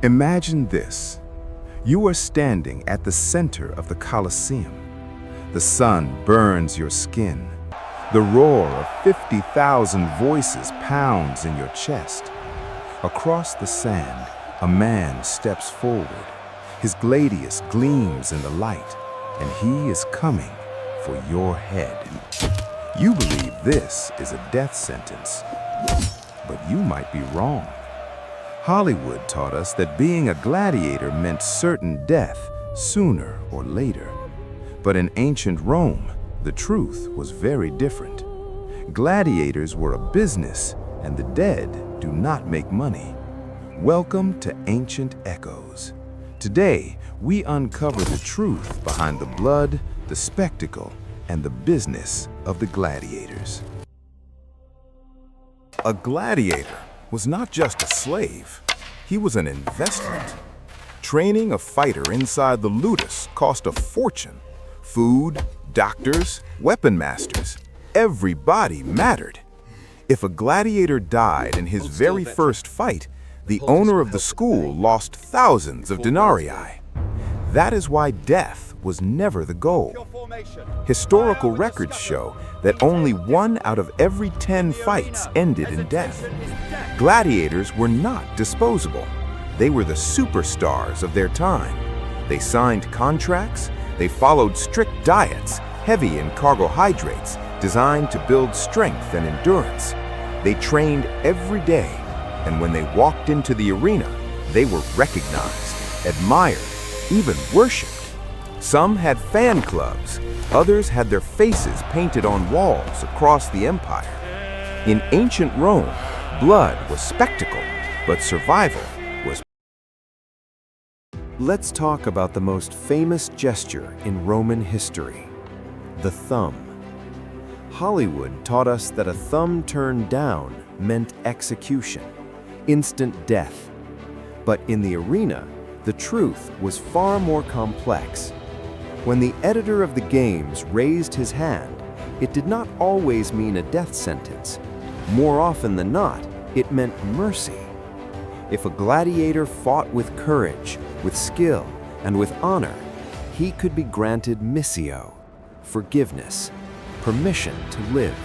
Imagine this. You are standing at the center of the Colosseum. The sun burns your skin. The roar of 50,000 voices pounds in your chest. Across the sand, a man steps forward. His gladius gleams in the light, and he is coming for your head. You believe this is a death sentence, but you might be wrong. Hollywood taught us that being a gladiator meant certain death sooner or later. But in ancient Rome, the truth was very different. Gladiators were a business, and the dead do not make money. Welcome to Ancient Echoes. Today, we uncover the truth behind the blood, the spectacle, and the business of the gladiators. A gladiator was not just a slave, he was an investment. Training a fighter inside the ludus cost a fortune. Food, doctors, weapon masters, everybody mattered. If a gladiator died in his very first fight, the owner of the school lost thousands of denarii. That is why death was never the goal. Historical records show that only 1 out of every 10 fights ended in death. Gladiators were not disposable. They were the superstars of their time. They signed contracts, they followed strict diets, heavy in carbohydrates, designed to build strength and endurance. They trained every day, and when they walked into the arena, they were recognized, admired, even worshipped. Some had fan clubs, others had their faces painted on walls across the empire. In ancient Rome, blood was spectacle, but survival was. Let's talk about the most famous gesture in Roman history, the thumb. Hollywood taught us that a thumb turned down meant execution, instant death. But in the arena, the truth was far more complex. When the editor of the games raised his hand, it did not always mean a death sentence. More often than not, it meant mercy. If a gladiator fought with courage, with skill, and with honor, he could be granted Missio, forgiveness, permission to live.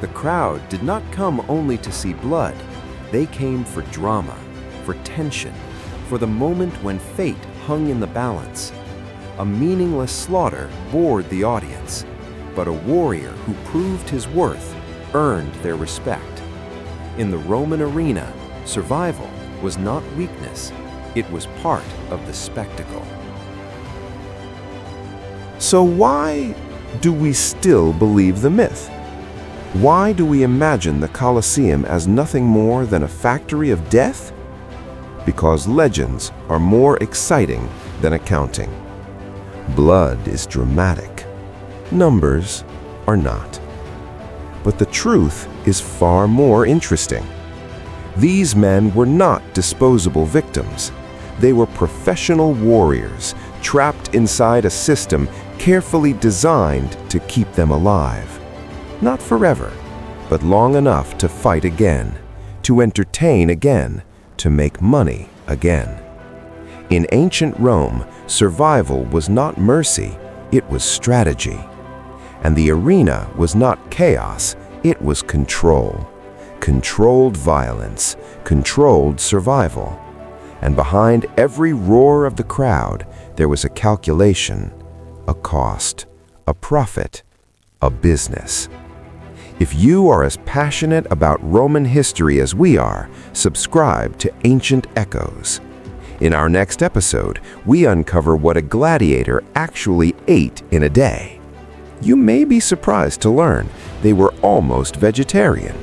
The crowd did not come only to see blood. They came for drama, for tension, for the moment when fate hung in the balance. A meaningless slaughter bored the audience, but a warrior who proved his worth earned their respect. In the Roman arena, survival was not weakness, it was part of the spectacle. So why do we still believe the myth? Why do we imagine the Colosseum as nothing more than a factory of death? Because legends are more exciting than accounting. Blood is dramatic. Numbers are not. But the truth is far more interesting. These men were not disposable victims. They were professional warriors, trapped inside a system carefully designed to keep them alive. Not forever, but long enough to fight again, to entertain again, to make money again. In ancient Rome, survival was not mercy, it was strategy. And the arena was not chaos, it was control. Controlled violence, controlled survival. And behind every roar of the crowd, there was a calculation, a cost, a profit, a business. If you are as passionate about Roman history as we are, subscribe to Ancient Echoes. In our next episode, we uncover what a gladiator actually ate in a day. You may be surprised to learn they were almost vegetarian.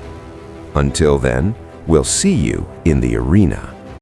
Until then, we'll see you in the arena.